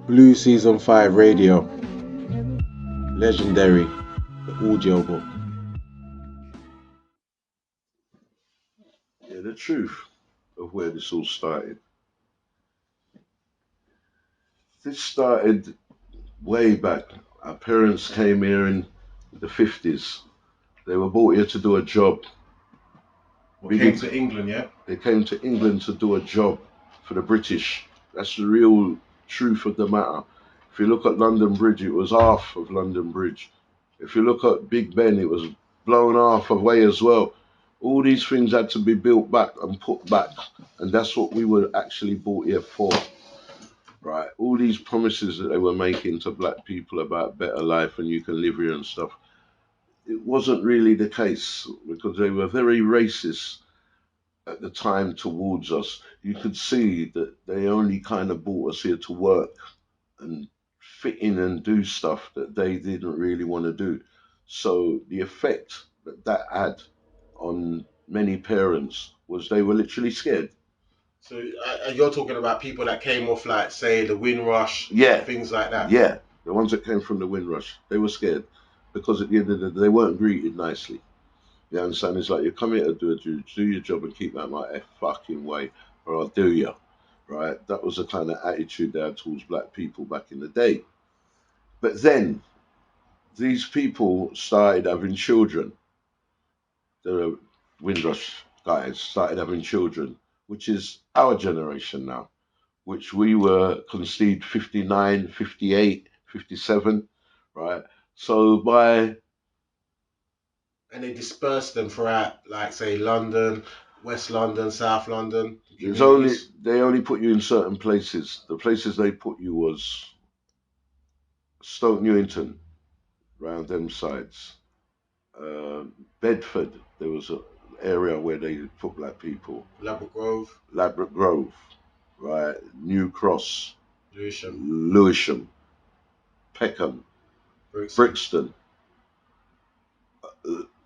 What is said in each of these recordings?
Blueseason5radio, legendary, the audiobook. Yeah, the truth of where this all started. This started way back. Our parents came here in the 50s. They were brought here to do a job. Came to England, yeah? They came to England to do a job for the British. That's the real truth of the matter. If you look at London Bridge, it was half of London Bridge. If you look at Big Ben, it was blown half away as well. All these things had to be built back and put back. And that's what we were actually brought here for. Right? All these promises that they were making to black people about better life and you can live here and stuff. It wasn't really the case because they were very racist at the time towards us. You could see that they only kind of brought us here to work and fit in and do stuff that they didn't really want to do. So the effect that that had on many parents was they were literally scared. So you're talking about people that came off, like, say, the Windrush, Yeah, things like that? Yeah, the ones that came from the Windrush, they were scared because at the end of the day, they weren't greeted nicely. You understand? It's like, you come here to do your job and keep out my fucking way, or I'll do you. Right? That was the kind of attitude they had towards black people back in the day. But then these people started having children. The Windrush guys started having children, which is our generation now, which we were conceived 59, 58, 57, right? So by... And they dispersed them throughout, like, say, London, West London, South London. They only put you in certain places. The places they put you was Stoke Newington, round them sides. Bedford, there was an area where they put black people. Ladbroke Grove, right? New Cross, Lewisham, Peckham, Brixton.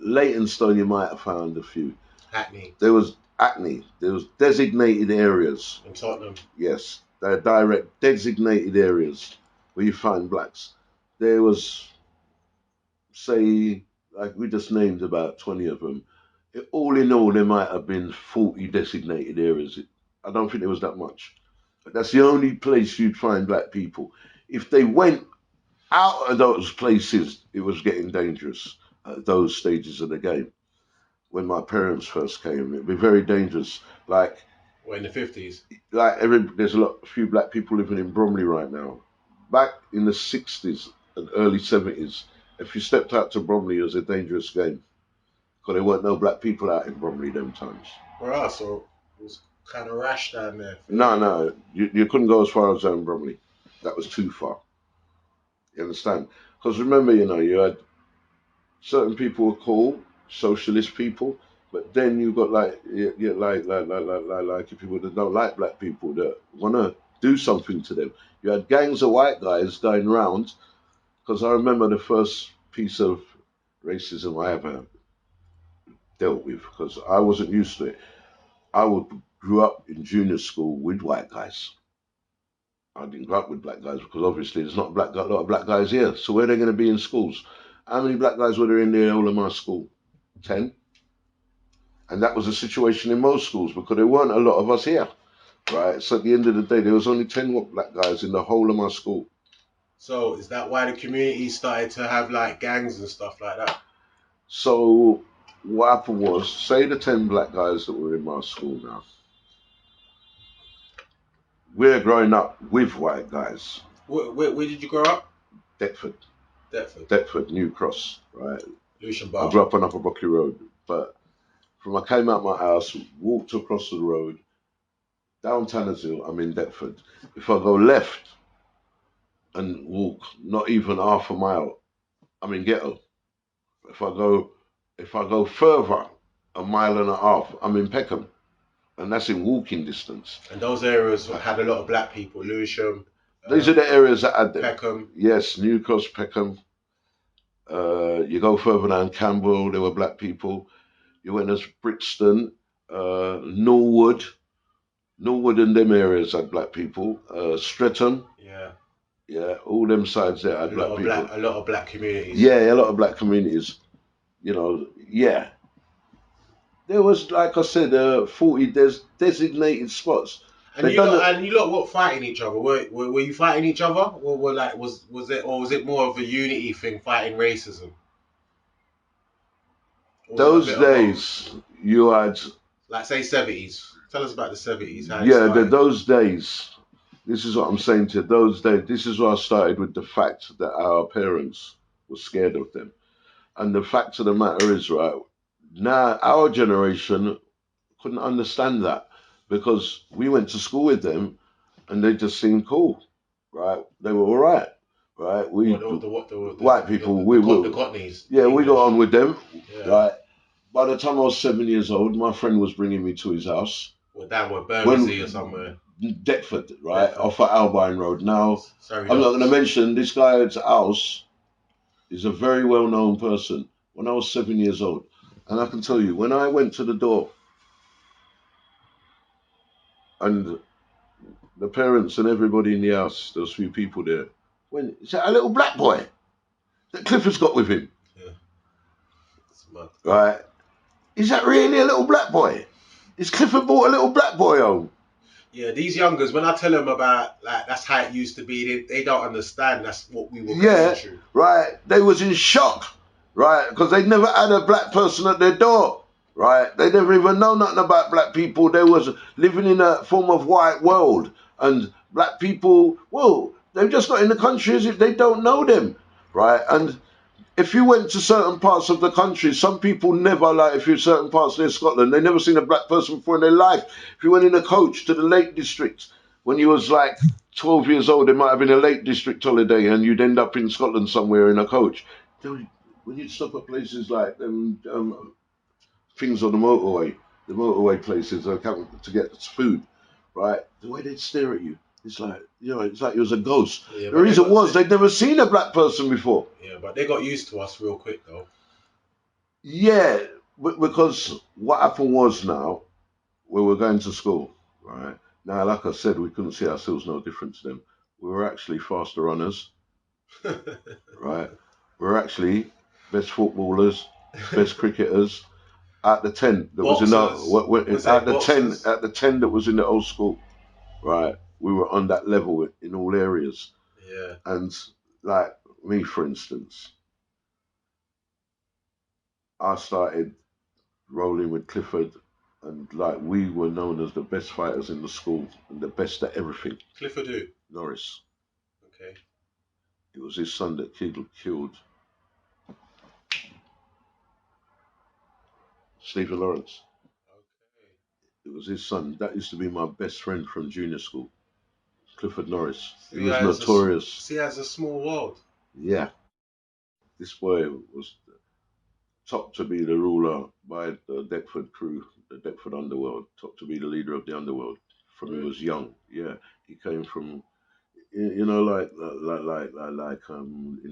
Leytonstone, you might have found a few. There was designated areas. In Tottenham. Yes, they're direct designated areas where you find blacks. There was, say, like we just named about 20 of them. All in all, there might have been 40 designated areas. I don't think there was that much. But that's the only place you'd find black people. If they went out of those places, it was getting dangerous at those stages of the game. When my parents first came, it'd be very dangerous. Like, in the 50s? Like, there's a few black people living in Bromley right now. Back in the 60s and early 70s, if you stepped out to Bromley, it was a dangerous game. Because there weren't no black people out in Bromley them times. Right, so it was kind of rash down there. No, you couldn't go as far as Bromley. That was too far. You understand? Because remember, you had certain people were cool, socialist people, but then you got like people that don't like black people that want to do something to them. You had gangs of white guys going round, because I remember the first piece of racism I ever dealt with, because I wasn't used to it. Grew up in junior school with white guys. I didn't grow up with black guys because obviously there's not a lot of black guys here. So where are they going to be in schools? How many black guys were there in the whole of my school? 10. And that was the situation in most schools because there weren't a lot of us here, right? So at the end of the day, there was only 10 black guys in the whole of my school. So is that why the community started to have like gangs and stuff like that? So what happened was, say the 10 black guys that were in my school now, we're growing up with white guys. Where did you grow up? Deptford, New Cross, right? Lewisham. I grew up on Upper Brockley Road, but from I came out my house, walked across the road, down Tannershill, I'm in Deptford. If I go left and walk not even half a mile, I'm in Ghetto. If I go further, a mile and a half, I'm in Peckham. And that's in walking distance. And those areas had a lot of black people, Lewisham. These are the areas that had them. Peckham. Yes, New Cross, Peckham. You go further down Campbell, there were black people. You went as Brixton, Norwood and them areas had black people. Streatham. Yeah. Yeah, all them sides there had black people. A lot of black communities. Yeah, a lot of black communities. You know, yeah. There was, like I said, 40 designated spots. And They done it. you lot weren't fighting each other. Were you fighting each other? Or were like was it more of a unity thing, fighting racism? Or was it a Those bit of both? days, you had, Like say 70s. Tell us about the 70s, how it yeah, started. those days. This is what I'm saying to you. Those days. This is where I started with the fact that our parents were scared of them. And the fact of the matter is, right, now our generation couldn't understand that because we went to school with them and they just seemed cool, right? They were all right, right? We white people, The Cockneys, yeah, the we got English. on with them, Yeah. right? By the time I was 7 years old, my friend was bringing me to his house. Well, down where Bermondsey When or somewhere. Deptford, right, Deptford. off at Albine Road. Now, Sorry, I'm not going to Docks. mention this guy's house is a very well-known person. When I was 7 years old, and I can tell you, when I went to the door and the parents and everybody in the house, those few people there, when is that a little black boy that Clifford's got with him? Yeah. It's mad. Right? Is that really a little black boy? Is Clifford brought a little black boy home? Yeah, these youngers, when I tell them about like that's how it used to be, they don't understand that's what we were going Yeah, through. right. They was in shock, right? Because they never had a black person at their door, right? They never even know nothing about black people. They was living in a form of white world, and black people, well, they've just got in the country as if they don't know them, right? And if you went to certain parts of the country, some people never, like if you're certain parts near Scotland, they never seen a black person before in their life. If you went in a coach to the Lake District when you was like 12 years old, there might have been a Lake District holiday and you'd end up in Scotland somewhere in a coach. When you'd stop at places like things on the motorway places to get food, right? The way they'd stare at you, it's like, it's like you was a ghost. Yeah, The but reason was they'd never seen a black person before. yeah, but they got used to us real quick though. Yeah, because what happened was now we were going to school, right? Now, like I said, we couldn't see ourselves no different to them. We were actually faster runners, right? We were actually best footballers, best cricketers. At the 10 that was in Boxers. We say boxers. at the 10 that was in the old school, right? We were on that level in all areas. Yeah. And like me, for instance, I started rolling with Clifford, and like we were known as the best fighters in the school and the best at everything. Clifford who? Norris. Okay. It was his son that killed Stephen Lawrence. Okay. It was his son. That used to be my best friend from junior school, Clifford Norris. He See, was notorious. has a small world. Yeah, this boy was top to be the ruler by the Deptford crew, the Deptford Underworld, top to be the leader of the Underworld from he was young. Yeah, he came from, in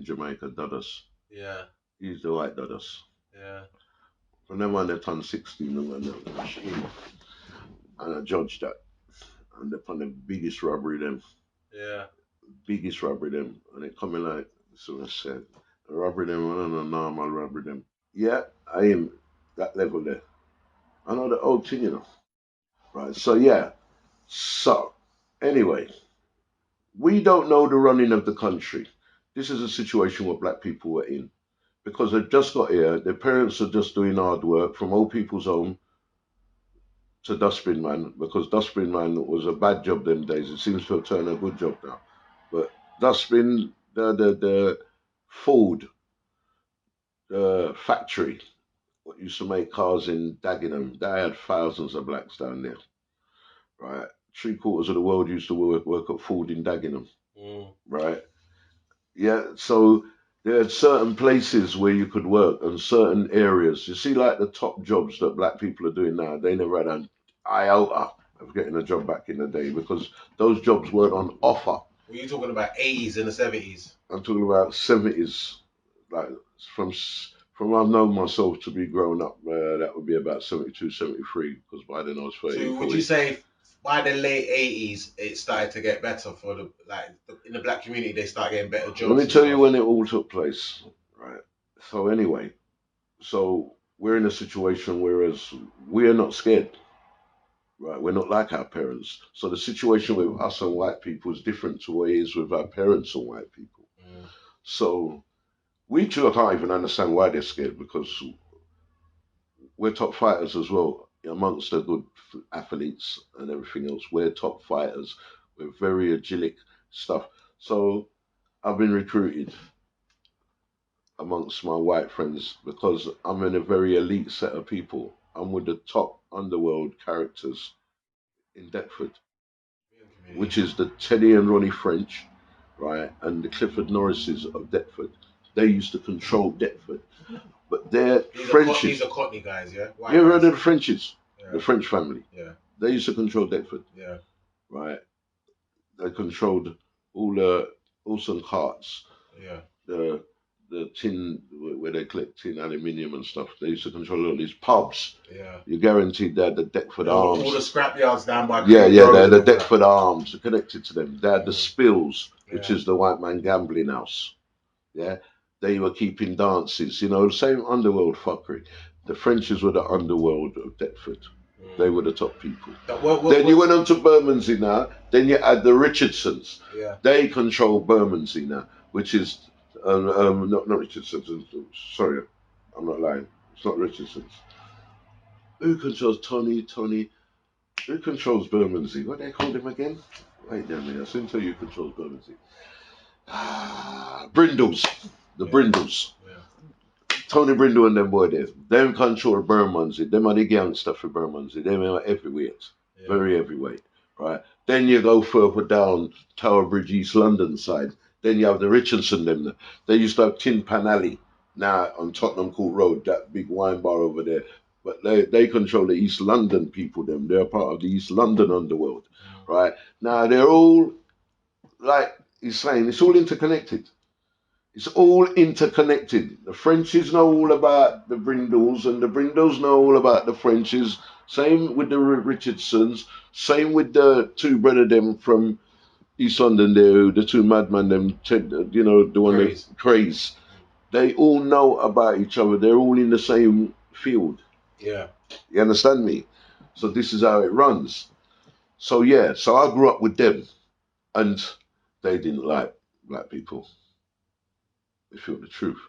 Jamaica, Dudders. Yeah. He's the white Dudders. Yeah. When them man they turned 16, them man they machine, and I judged that, and they upon the Yeah. biggest robbery them, and it coming like so I said, robbery them, I don't know normal robbery them. Yeah, I am that level there. I know the old thing, right? So yeah. So anyway, we don't know the running of the country. This is a situation where black people were in because they've just got here. Their parents are just doing hard work from old people's home to dustbin man because dustbin man was a bad job them days. It seems to have turned a good job now. But dustbin, the Ford, the factory, what used to make cars in Dagenham, they had thousands of blacks down there, right? Three quarters of the world used to work at Ford in Dagenham, right? Yeah, so there are certain places where you could work and certain areas. You see, like the top jobs that black people are doing now, they never had an iota of getting a job back in the day because those jobs weren't on offer. Were you talking about 80s and the 70s? I'm talking about 70s, like from from I've known myself to be growing up, that would be about 72, 73, because by then I was 13, So would you 14. say by the late 80s, it started to get better for in the black community. They start getting better jobs. Let me and tell you stuff. when it all took place, right? So anyway, so we're in a situation whereas we are not scared, right? We're not like our parents. So the situation with us and white people is different to what it is with our parents and white people. Mm. So we too can't even understand why they're scared because we're top fighters as well amongst the good athletes and everything else. We're top fighters. We're very agilic stuff. So I've been recruited amongst my white friends because I'm in a very elite set of people. I'm with the top underworld characters in Deptford, which is the Teddy and Ronnie French, right, and the Clifford Norrises of Deptford. They used to control Deptford, but their Frenches. These are Cockney guys, yeah. White You ever guys. heard of the Frenches? Yeah. The French family. Yeah. They used to control Deptford. Yeah. Right. They controlled all the Olsen carts. Yeah. The tin where they collect tin aluminium and stuff. They used to control all these pubs. Yeah. You're guaranteed they had the Deptford Arms. All the scrap yards down by yeah, they had the Deptford Arms connected to them. They had the Spills, which is the white man gambling house. Yeah. They were keeping dances, the same underworld fuckery. The Frenches were the underworld of Deptford. They were the top people. Then you went on to Bermondsey now. Then you had the Richardsons. Yeah. They control Bermondsey now, which is not Richardsons. Sorry, I'm not lying. It's not Richardsons. Who controls Tony? Who controls Bermondsey? What do they call him again? Wait a minute. I soon tell you who controls Bermondsey. Brindles. The Brindles. Yeah. Tony Brindle and them boy there. Them control Bermondsey. Them are the gangster for Bermondsey. Them are heavyweight. Yeah. Very heavyweight. Right. Then you go further down Tower Bridge, East London side. Then you have the Richardson them. They used to have Tin Pan Alley now on Tottenham Court Road, that big wine bar over there. But they control the East London people them. They're part of the East London underworld. Right. Now they're all, like he's saying, it's all interconnected. It's all interconnected. The Frenchies know all about the Brindles, and the Brindles know all about the Frenchies. Same with the Richardsons. Same with the two brother them from East London there, the two madman them, the one that Craze. They all know about each other. They're all in the same field. Yeah. You understand me? So this is how it runs. So yeah, so I grew up with them, and they didn't like black people. They feel the truth.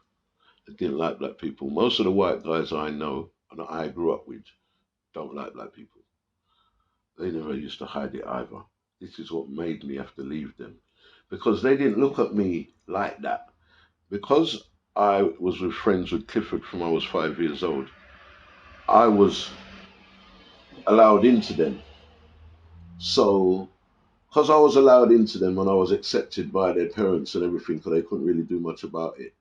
They didn't like black people. Most of the white guys I know and I grew up with don't like black people. They never used to hide it either. This is what made me have to leave them. Because they didn't look at me like that. Because I was with friends with Clifford from I was 5 years old, I was allowed into them. So, because I was allowed into them and I was accepted by their parents and everything, because they couldn't really do much about it,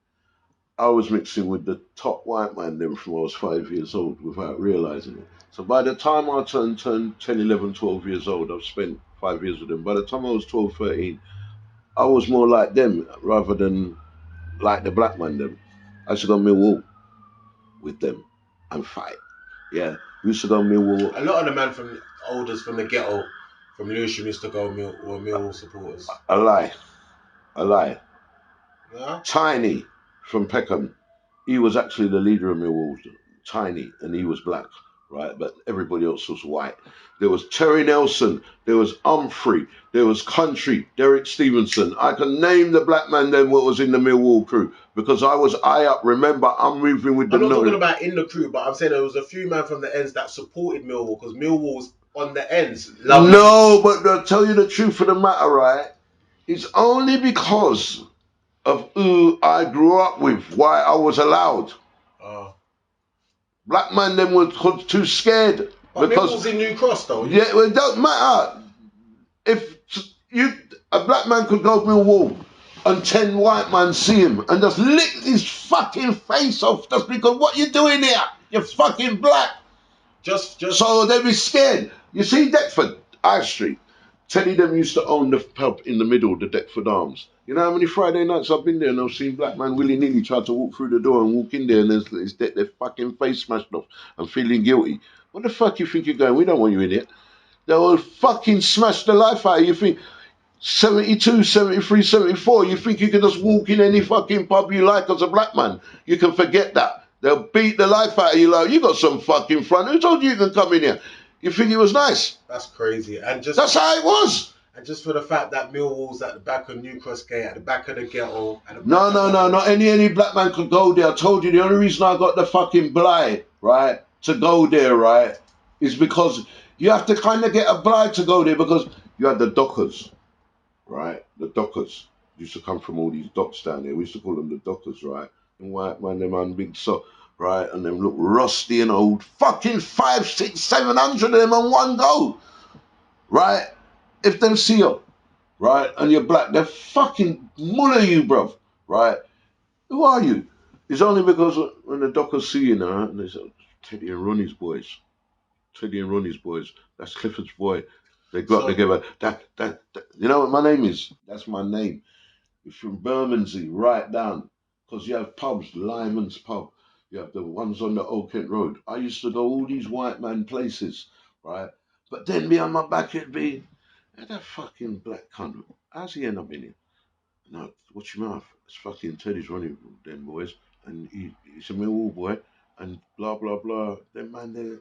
I was mixing with the top white man then from I was 5 years old without realizing it. So by the time I turned 10, 11, 12 years old, I've spent 5 years with them. By the time I was 12, 13, I was more like them rather than like the black man them. I used to go Millwall with them and fight. Yeah, we used to go Millwall. A lot of the man from olders from the ghetto, from Lewisham used to go Millwall supporters. A lie. Yeah? Tiny from Peckham, he was actually the leader of Millwall. Tiny, and he was black, right? But everybody else was white. There was Terry Nelson, there was Humphrey, there was Country, Derek Stevenson. I can name the black man then what was in the Millwall crew because I was eye up. Remember, I'm moving with the. I'm not talking about in the crew, but I'm saying there was a few men from the ends that supported Millwall because Millwall was on the ends. No, but to tell you the truth of the matter, right? It's only because of who I grew up with, why I was allowed. Black man them was too scared. But Millwall's in New Cross though. Yeah, well, it don't matter. If a black man could go Millwall and 10 white men see him and just lick his fucking face off just because what you doing here? You're fucking black. Just So they'd be scared. You see Deptford, High Street. Teddy them used to own the pub in the middle, the Deptford Arms. You know how many Friday nights I've been there and I've seen black man willy-nilly try to walk through the door and walk in there and their fucking face smashed off and feeling guilty. What the fuck you think you're going? We don't want you in here. They will fucking smash the life out of you. You think 72, 73, 74, you think you can just walk in any fucking pub you like as a black man. You can forget that. They'll beat the life out of you like, you got some fucking front. Who told you you can come in here? You think it was nice? That's crazy. And just That's how it was. And just for the fact that Millwall's at the back of New Cross Gate, at the back of the ghetto. No, not any black man could go there. I told you the only reason I got the fucking blight, right, to go there, right, is because you have to kind of get a blight to go there because you had the dockers, right? The dockers used to come from all these docks down there. We used to call them the dockers, right? And white man, them on big so, right, and them look rusty and old. Fucking 5, 6, 700 of them on one go, right? If them see you, right, and you're black, they're fucking mullah you, bruv, right? Who are you? It's only because when the dockers see you now, and they say, Teddy and Ronnie's boys. Teddy and Ronnie's boys. That's Clifford's boy. They got together. That, you know what my name is? That's my name. It's from Bermondsey, right down. Because you have pubs, Lyman's pub. You have the ones on the Old Kent Road. I used to go all these white man places, right? But then behind my back it'd be, that fucking black cunt. How's he end up in here? No, watch your mouth. It's fucking Teddy's running them boys, and he's a Millwall boy, and blah blah blah. Them man, they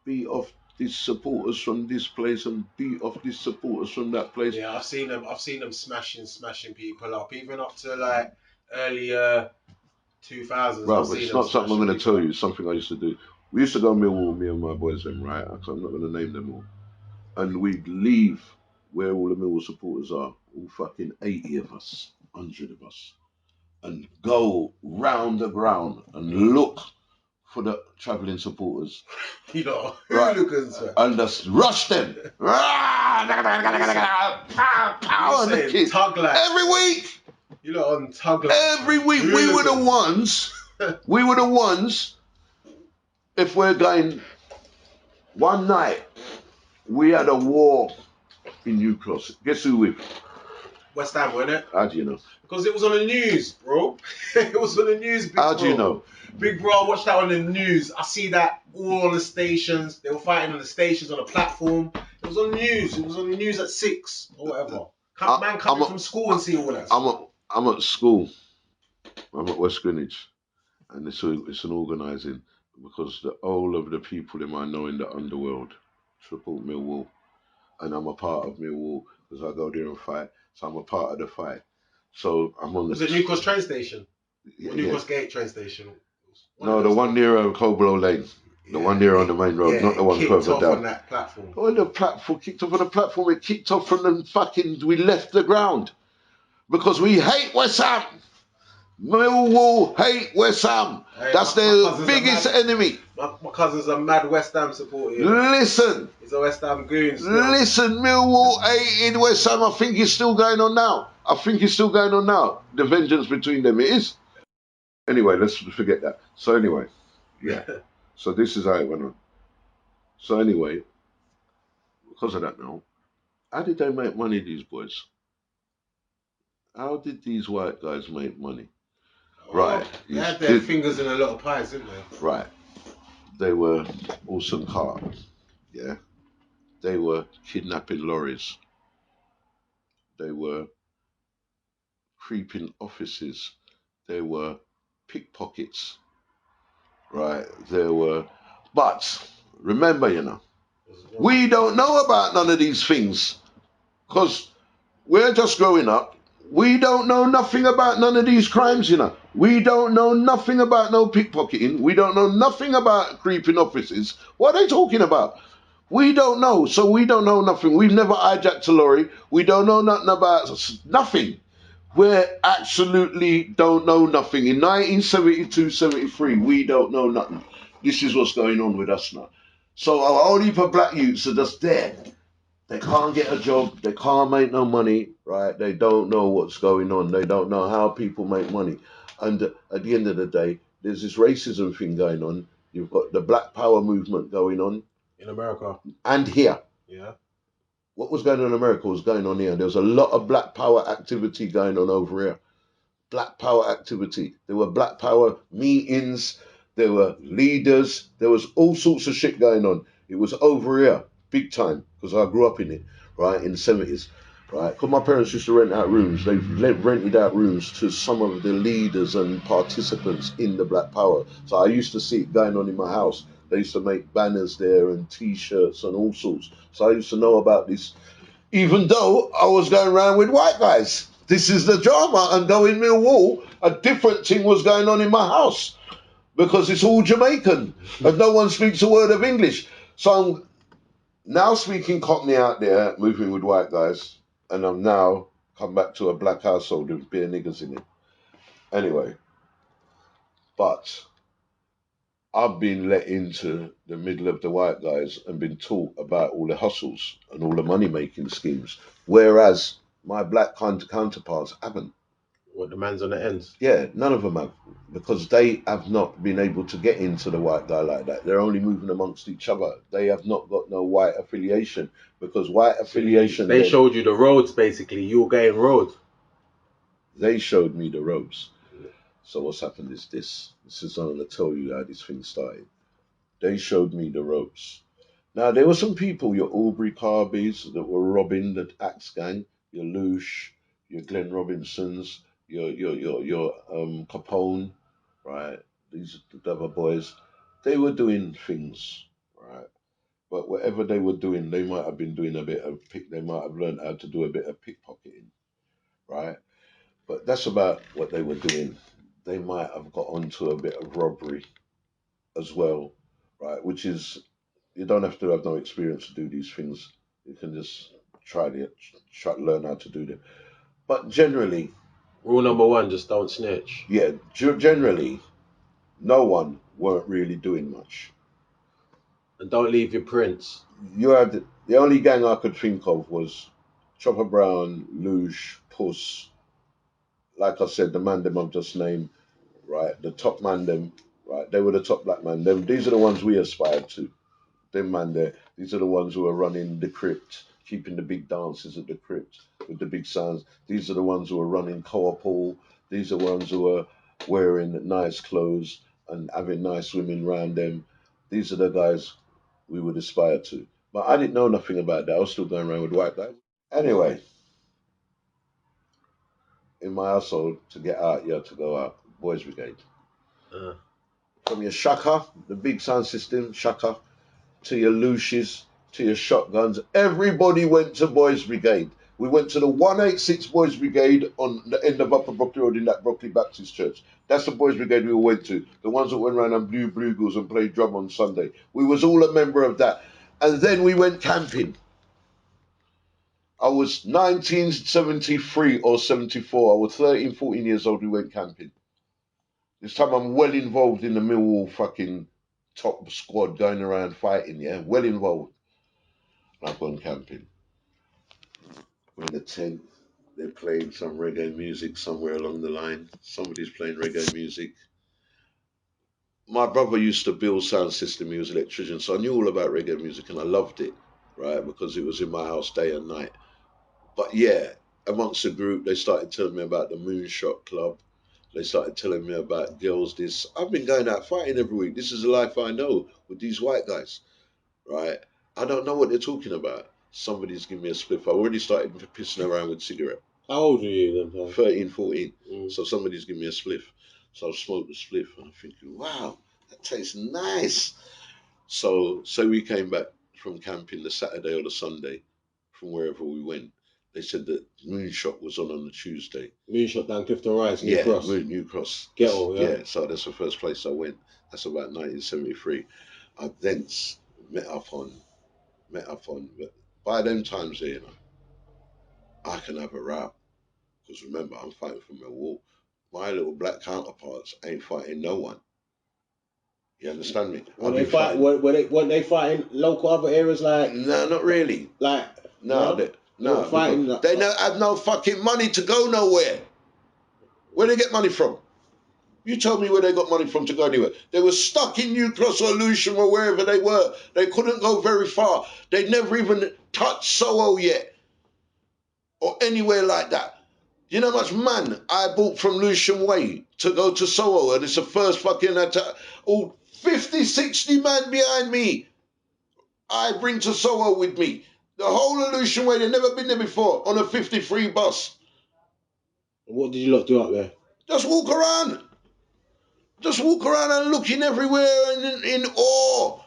beat off these supporters from this place and beat off these supporters from that place. Yeah, I've seen them smashing people up, even up to like early 2000s. Right, but it's not something I'm going to tell you. It's something I used to do. We used to go Millwall, me and my boys, them right. I'm not going to name them all, and we'd leave where all the Millwall supporters are, all fucking 80 of us, 100 of us, and go round the ground and look for the travelling supporters. You know, hooligans. Right. And just rush them. Pow, and the kids. Tug life. Every week. You know, on tug life. Every week hooligans. We were the ones, if we're going, one night, we had a war in New Cross. Guess who with? West Ham, wasn't it? How do you know? Because it was on the news, bro. It was on the news, big How bro. do you know? Big bro, I watched that on the news. I see that all on the stations. They were fighting on the stations, on the platform. It was on the news. It was on the news at 6 or whatever. Man coming from school and see all that. I'm at school. I'm at West Greenwich. And it's an organising because the whole of the people in I know in the Underworld support Millwall. And I'm a part of Millwall because I go there and fight. So I'm a part of the fight. So I'm on the... Was it New Cross train station? Yeah, New Cross Gate train station? No, the one near Coblow Lane. The one there on the main road, not the one further down. On that platform. Oh, the platform kicked off on the platform. It kicked off from the fucking... We left the ground. Because we hate West Ham. Millwall hate West Ham. Hey, that's their biggest enemy. My cousin's a mad West Ham supporter. Listen. He's a West Ham goon. Listen, Millwall hated West Ham. I think it's still going on now. The vengeance between them, it is. Anyway, let's forget that. So anyway, yeah. So this is how it went on. So anyway, because of that now, how did they make money, these boys? How did these white guys make money? Right. They had their fingers in a lot of pies, didn't they? Right. They were awesome car. Yeah. They were kidnapping lorries. They were creeping offices. They were pickpockets. Right. But remember, we don't know about none of these things because we're just growing up. We don't know nothing about none of these crimes, We don't know nothing about no pickpocketing. We don't know nothing about creeping offices. What are they talking about? We don't know, so we don't know nothing. We've never hijacked a lorry. We don't know nothing about nothing. We absolutely don't know nothing. In 1972, 73, we don't know nothing. This is what's going on with us now. So our whole heap of black youths are just there. They can't get a job. They can't make no money, right? They don't know what's going on. They don't know how people make money. And at the end of the day, there's this racism thing going on. You've got the Black Power movement going on. In America. And here. Yeah. What was going on in America was going on here. There was a lot of Black Power activity going on over here. Black Power activity. There were Black Power meetings. There were leaders. There was all sorts of shit going on. It was over here. big time, because I grew up in it, right, in the 70s, right? Because my parents used to rent out rooms. They rented out rooms to some of the leaders and participants in the Black Power. So I used to see it going on in my house. They used to make banners there and T-shirts and all sorts. So I used to know about this, even though I was going around with white guys. This is the drama. And though in Millwall, a different thing was going on in my house, because it's all Jamaican and no one speaks a word of English. So I'm now speaking Cockney out there, moving with white guys, and I'm now come back to a black household with bare niggas in it. Anyway, but I've been let into the middle of the white guys and been taught about all the hustles and all the money-making schemes, whereas my black counterparts haven't. What, the man's on the ends? Yeah, none of them have, because they have not been able to get into the white guy like that. They're only moving amongst each other. They have not got no white affiliation, because white affiliation... They showed you the roads, basically. You were going road. They showed me the ropes. So what's happened is this. This is I'm going to tell you how this thing started. They showed me the ropes. Now, there were some people, your Aubrey Carbies, that were robbing the Axe Gang, your Loosh, your Glenn Robinsons, your Capone, right? These are the other boys. They were doing things, right? But whatever they were doing, they might have been doing a bit of they might have learned how to do a bit of pickpocketing, right? But that's about what they were doing. They might have got onto a bit of robbery as well, right? Which is, you don't have to have no experience to do these things. You can just try learn how to do them. But generally, Rule number one, just don't snitch. yeah, generally, no one weren't really doing much. And don't leave your prints. You had the only gang I could think of was Chopper Brown, Luge, Puss. Like I said, the man them I've just named, right? The top man them, right? They were the top black man. These are the ones we aspired to. Them man there. These are the ones who are running the crypt, keeping the big dances at the crypt with the big sounds. These are the ones who are running co-op hall. These are the ones who are wearing nice clothes and having nice women around them. These are the guys we would aspire to. But I didn't know nothing about that. I was still going around with white guys. Anyway, in my household, to get out, you had to go out. Boys Brigade. From your shaka, the big sound system, shaka, to your looshes, to your shotguns, everybody went to Boys Brigade. We went to the 186 Boys Brigade on the end of Upper Broccoli Road in that Broccoli Baptist Church. That's the Boys Brigade we all went to. The ones that went around on blue bluegills and played drum on Sunday. We was all a member of that. And then we went camping. I was 1973 or 74. I was 13, 14 years old. We went camping. This time I'm well involved in the Millwall fucking top squad going around fighting, yeah? Well involved. I've gone camping. We're in a tent. They're playing some reggae music somewhere along the line. Somebody's playing reggae music. My brother used to build sound system. He was an electrician, so I knew all about reggae music and I loved it, right? Because it was in my house day and night. But yeah, amongst the group, they started telling me about the Moonshot Club. They started telling me about girls this. I've been going out fighting every week. This is the life I know with these white guys, right? I don't know what they're talking about. Somebody's giving me a spliff. I already started pissing around with cigarette. How old were you then? 13, 14. So somebody's giving me a spliff. So I smoked the spliff and I'm thinking, wow, that tastes nice. So we came back from camping the Saturday or the Sunday from wherever we went. They said that Moonshot was on the Tuesday. Moonshot down Clifton Rise, New Cross. New Cross. Ghetto, yeah. Yeah, so that's the first place I went. That's about 1973. I thence met up on, but by them times there, you know, I can have a rap. Because remember, I'm fighting for Millwall. My little black counterparts ain't fighting no one. You understand me? Weren't they fighting local other areas like? No, not really. Like no. They don't have no fucking money to go nowhere. Where they get money from? You tell me where they got money from to go anywhere. They were stuck in New Cross or Lewisham or wherever they were. They couldn't go very far. They never even touched Soho yet. Or anywhere like that. You know how much man I bought from Lewisham Way to go to Soho, and it's the first fucking attack. All 50, 60 man behind me. I bring to Soho with me. The whole of Lewisham way, they've never been there before, on a 53 bus. What did you lot do up there? Just walk around. Just walk around and looking everywhere and in awe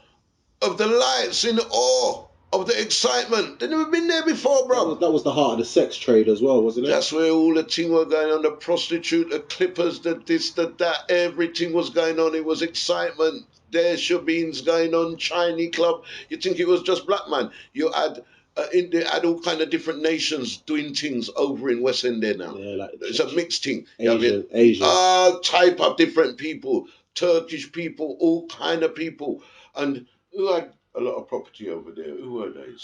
of the lights, in awe of the excitement. They've never been there before, bro. That was the heart of the sex trade as well, wasn't it? That's where all the thing were going on, the prostitute, the clippers, the this, the that, everything was going on. It was excitement. There, Shabin's going on, Chinese club. You think it was just black man. You had, they had all kind of different nations doing things over in West End there now. Yeah, like it's a mixed thing. Asian. All type of different people, Turkish people, all kind of people. And who had a lot of property over there? Who were they?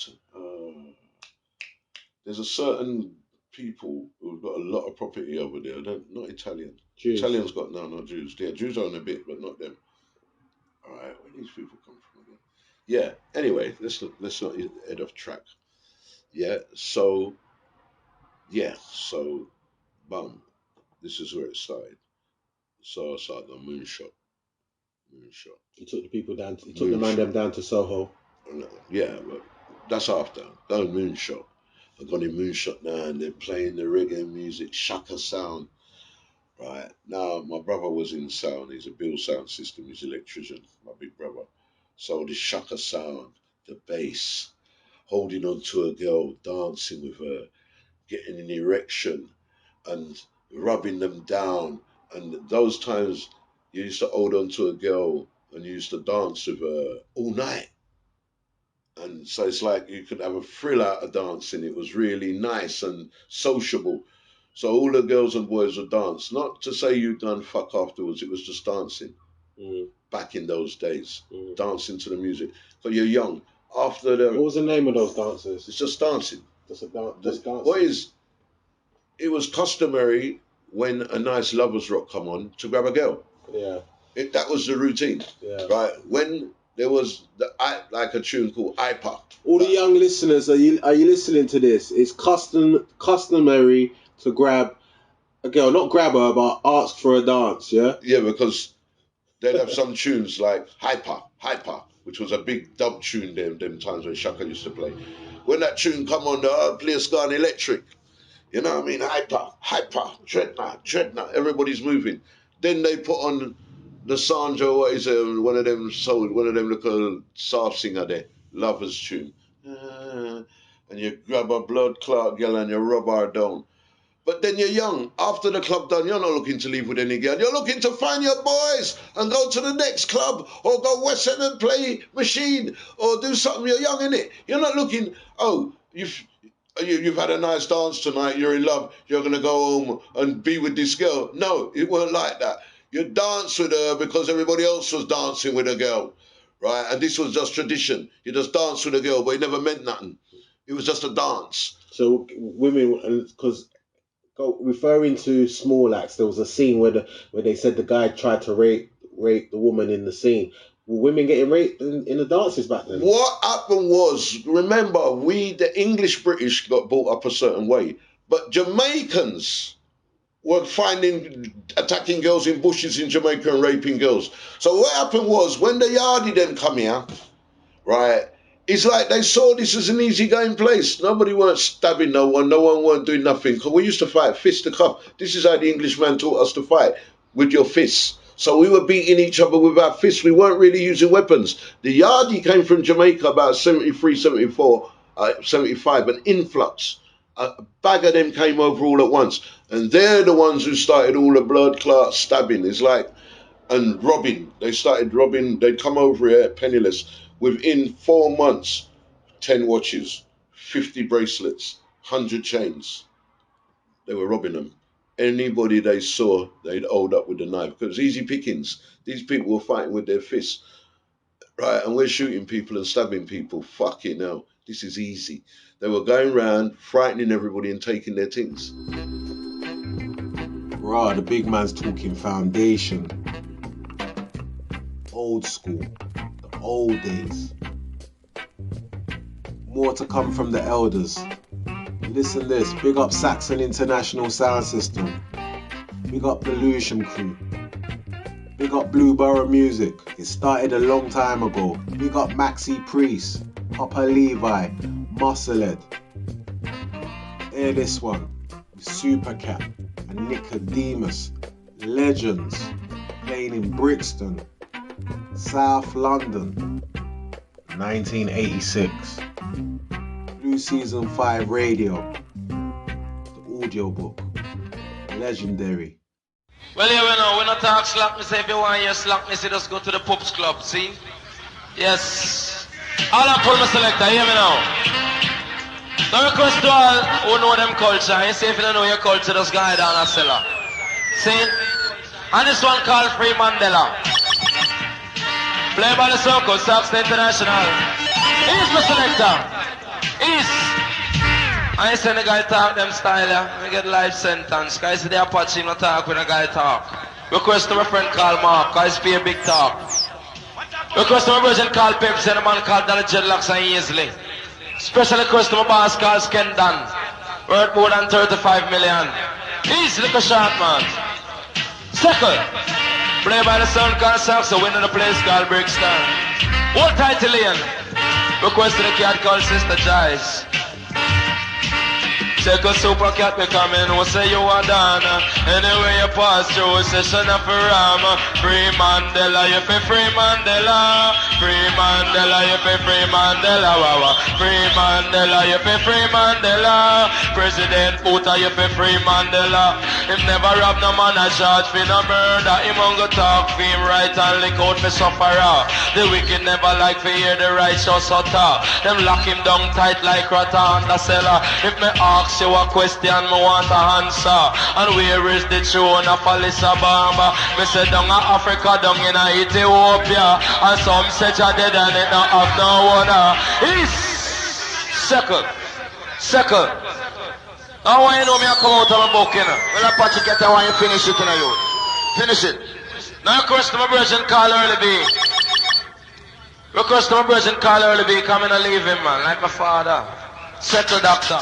There's a certain people who've got a lot of property over there. They're not Italian. Jews. Italians got no Jews. Yeah, Jews own a bit, but not them. All right, where these people come from again? Yeah. Anyway, let's not head off track. Yeah. So, bum. This is where it started. So I started the moonshot. He took the people down. He took the man them down to Soho. Yeah, but that's after. Going moonshot. I've gone in moonshot now and they're playing the reggae music, Shaka sound. Right. Now, my brother was in sound. He's a Bill sound system. He's an electrician, my big brother. So the Shaka sound, the bass, holding on to a girl, dancing with her, getting an erection and rubbing them down. And those times you used to hold on to a girl and you used to dance with her all night. And so it's like you could have a thrill out of dancing. It was really nice and sociable. So all the girls and boys would dance. Not to say you'd done fuck afterwards. It was just dancing. Back in those days. Dancing to the music. But you're young. After the... What was the name of those dancers? It's just dancing. Just dancing. It was customary when a nice lovers rock come on to grab a girl. Yeah. That was the routine. Yeah. Right? When... There was like a tune called iPod. All the young listeners, are you listening to this? It's customary to grab a girl, not grab her, but ask for a dance. Yeah. Yeah, because they'd have some tunes like Hyper, which was a big dub tune them times when Shaka used to play. When that tune come on, the whole place gone electric. You know what I mean? Hyper, dreadnought. Everybody's moving. Then they put on the Sanjo, what is it? One of them little soft singer there, lovers tune. And you grab a blood clot girl and you rub her down. But then you're young. After the club done, you're not looking to leave with any girl. You're looking to find your boys and go to the next club or go West End and play machine or do something. You're young, innit? You're not looking, you've had a nice dance tonight, you're in love, you're going to go home and be with this girl. No, it weren't like that. You dance with her because everybody else was dancing with a girl, right? And this was just tradition. You just dance with a girl, but it never meant nothing. It was just a dance. So women, because referring to Small Axe, there was a scene where they said the guy tried to rape the woman in the scene. Were women getting raped in the dances back then? What happened was, remember, the English British got brought up a certain way, but Jamaicans were attacking girls in bushes in Jamaica and raping girls. So what happened was, when the Yardie then come here, right, it's like they saw this as an easygoing place. Nobody weren't stabbing no one weren't doing nothing. Because we used to fight fist to cuff. This is how the Englishman taught us to fight, with your fists. So we were beating each other with our fists. We weren't really using weapons. The Yardie came from Jamaica about 73, 74, 75, an influx. A bag of them came over all at once. And they're the ones who started all the blood clot stabbing. It's like, and robbing. They started robbing. They'd come over here penniless. Within 4 months, 10 watches, 50 bracelets, 100 chains. They were robbing them. Anybody they saw, they'd hold up with the knife. Because easy pickings. These people were fighting with their fists. Right, and we're shooting people and stabbing people. Fucking hell. This is easy. They were going around, frightening everybody and taking their things. Right, the big man's talking foundation. Old school. The old days. More to come from the elders. Listen this. Big up Saxon International Sound System. Big up the Lewisham crew. Big up Blueborough Music. It started a long time ago. Big up Maxi Priest. Papa Levi, Musclehead. Hear this one. Super Cat and Nicodemus. Legends. Playing in Brixton, South London. 1986. Blueseason5radio. The audiobook. Legendary. Well, here we know, we not talk slackness. If you want to hear slackness, you just go to the pubs club, see? Yes. All I pull my selector, hear me now. Now request to all who know them culture. You see, if you don't know your culture, just go down a cellar. See? And this one called Free Mandela. Play by the Circle, Saxon International. He's my selector. He's. I send a guy talk them style, yeah. We get life sentence. Guys, the Apache no talk when a guy talk. Request to my friend called Mark, guys pay a big talk. Request to my version called Pepsi and a man called Dollar Dreadlocks and Easley. Special request to my boss called Skendan. Worth more than 35 million. He's like a short man. Second, play by the sound called Saxo, winning a place called Brixton. Old title in. Request to the cat called Sister Joyce. Take a super cat me come in, who say you are done. Anyway you pass through, session of a ram. Free Mandela, you feel free Mandela. Free Mandela, you feel free Mandela. Wawa. Free Mandela, you feel free Mandela. President Puta, you feel free Mandela. Him never rob no man a charge for no murder. Him on go talk for him right and lick out for sufferer. The wicked never like to hear the righteous utter. Them lock him down tight like rata on the cellar. If me ask you a question, me want a answer. And where is the throne of Alisa Bamba? Me say down in Africa, down in Ethiopia. And some say you're dead and it not have no one. He's second. Now why you know me I come out of my book, you know? Well, Apache get why you finish it, you know, you. Finish it. Now request to my version call Early B. Request to my version call Early B. Come in and leave him, man, like my father. Settle doctor.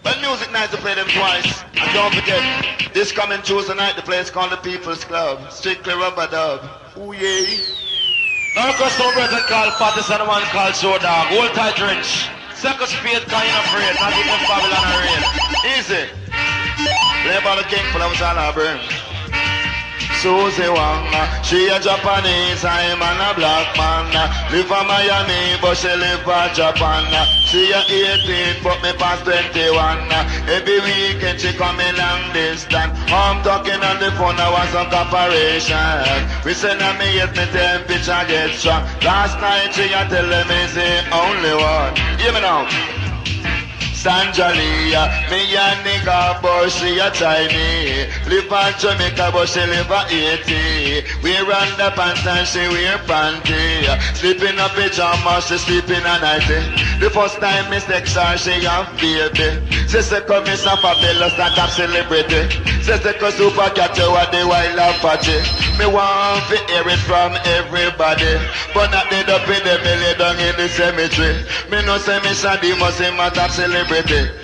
Well, music night to play them twice. And don't forget, this coming Tuesday night, the place called the People's Club. Strictly rubber dub. Ooh, yeah. Now request to my version call Pattis and the one called Show Dog. Hold tight wrench. Second speed kind of afraid, not even Babylon or rain. Easy. Play by the king full of Zala burn. Susie Wang, she a Japanese, I'm a black man. Live in Miami, but she live in Japan. She a 18, but me past 21. Every weekend she coming long distance. I'm talking on the phone, I was on corporation. We send her me yet, me temperature get strong. Last night she a telling me say only one. Hear me now. Sanjalia, me a nigga, but she a Chinese. Live in Jamaica, but she live in Haiti. We run the pants and she wear panty. Sleep in a pajama, she sleep in a nightie. The first time me sex her, she have baby. She say come Miss Fabulous, that top celebrity. She say come Super Cat, you are the wild Apache. Me want to hear it from everybody, but not dead up in the belly down in the cemetery. Me no say me shady, must say my top celebrity.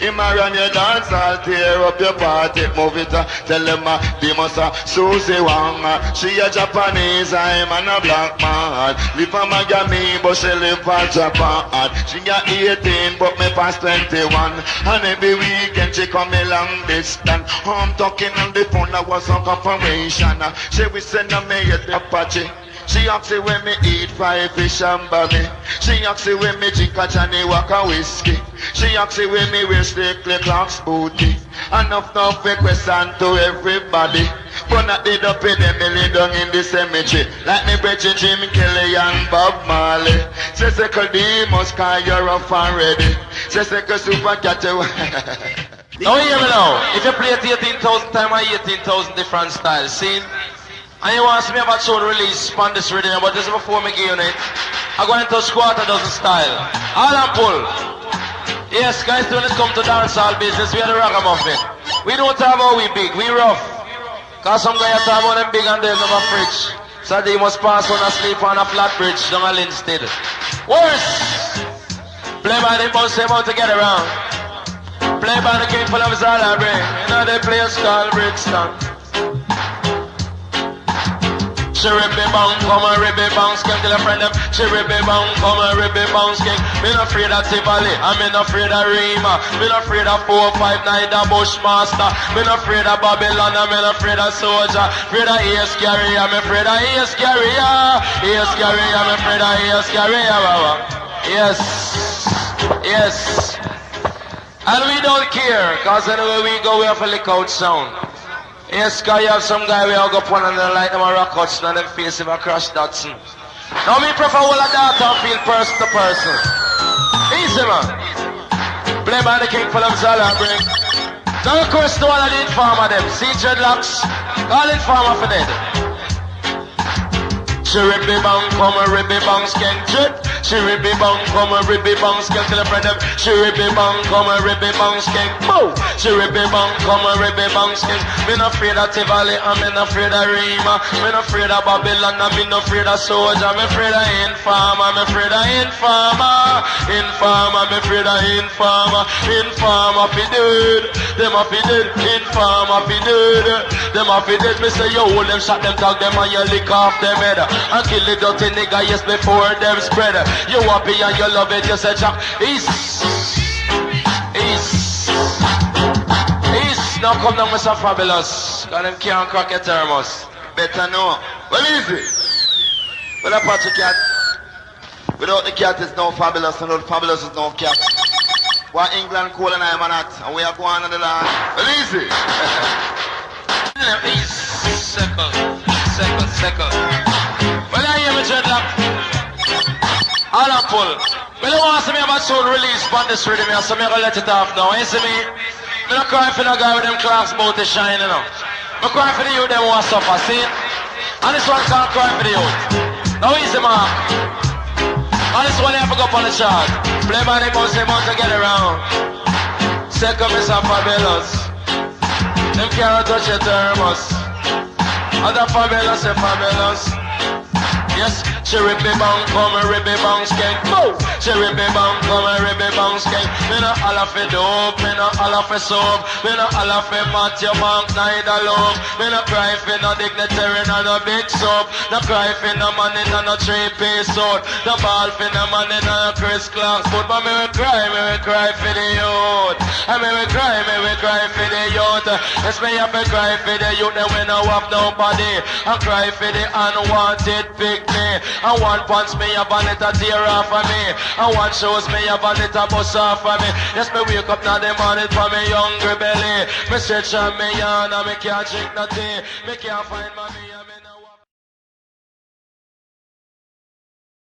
Him a run your dance, I'll tear up your party. Move it, tell him the must Susie Wang. She a Japanese, I'm a black man. Live in Miami, but she live in Japan. She a 18, but me past 21. And every weekend she come a long distance. I'm talking on the phone, I was on confirmation. She will send a me at the Apache. She asks me when me eat fried fish and bammy. She asks me when me drink a Johnny Walker whiskey. She asks me when me wear strictly clocks booty. Enough question to everybody. But not dead up in the million down in the cemetery. Like me brethren Jim Kelly and Bob Marley. Say second D must call you rough and ready. Say second Super Cat. Now hear me now. If you play it 18,000 times or 18,000 different styles, see? And you want to see me have a tune release on this rhythm, but this is before me give you it. I'm going to squat a dozen style. All and pull. Yes, guys, when it comes to dancehall business, we are the ragamuffin. We don't have how we big, we rough. Cause some guys talk about them big and they're never fridge. So they must pass on a sleep on a flat bridge down a Linstead. Worse! Play by the bounce, they about to get around. Play by the king full of Zala brain. You know they play a called Brixton. Ribby bang, come and ribby bang, skank till a friend them. Ribby bang, come and ribby bang, skank. Me not afraid of Tivoli, I'm not afraid of Rima. Me not afraid of 459, the Bushmaster. Me not afraid of Babylon, I'm not afraid of Soldier. Afraid of Ace Carrier, I'm afraid of Ace Carrier. Ace Carrier, I'm afraid of Ace Carrier. Yes, yes. And we don't care, cause anywhere we go, we have a lick out sound. Yes, cause you have some guy we all go upon and they like them a rock outs and them face him a crash Datsun. Now me prefer all of that and feel person to person. Easy man. Play by the king for them Zala bring. Now request to all of the informer them. See dreadlocks, call informer for dead. Ribby bang, come a ribby bang, skank drip. Ribby bang, come a ribby bang, skank till a friend them. Ribby bang, come a ribby bang, skank. Move. Ribby bang, come a ribby bang, skank. Me not afraid of Tivoli, I'm not afraid of Rima. Me not afraid of Babylon, I'm not afraid of Soldier. I'm afraid of Informer, I'm afraid of Informer. Informer, I'm afraid of Informer. Informer, be dead. Them a be dead. Informer, be dead. Them a be dead. Me say yo, hold them, shot them, tag them, and you lick off them head. And kill the dirty nigga, yes, before them spread. You happy and you love it, you say Jack. East. Now come down with some fabulous. Cause them can't crack your thermos. Better know. Well, easy. Well, apart the cat. Without the cat is no fabulous, and without fabulous is no cat. Why England cool and I'm not, and we are going on the land. Well, easy. Second. Well, I hear me dreadlock. All I pull. Well, I want to see me about soul release on this rhythm here, so I'm going to let it off now. You see me? I'm not crying for the guy with them class boat is shining, you know. I'm crying for the youth that want to suffer, see? And this one can't cry for the youth. Now easy, man. And this one you have to go up on the chart. Play by the most, they want to get around. Second, Mr. Fabulous. Them can't touch your thermos. Other fabulous, they're fabulous. Yes, she ribby bang, come a ribby bang, skank. Move! She ribby bang, come a ribby bang, skank. Me no all of it dope, me no all of it soap. Me no all of it Matthew Bank, neither love. Me no cry for no dignitary, no big soap. No cry for no money, no 3-piece suit. No ball for no money, no Chris Clark's foot. But me will cry for the youth. And me will cry for the youth. Yes, me have to cry for the youth, then we no have nobody. I cry for the unwanted pig. And one punch me up and it a tear off of me. And one shows me up and it a bust off of me. Yes, me wake up now the morning for me hungry belly. Me stretch on me yarn and me can't drink nothing. Me can't find mommy and me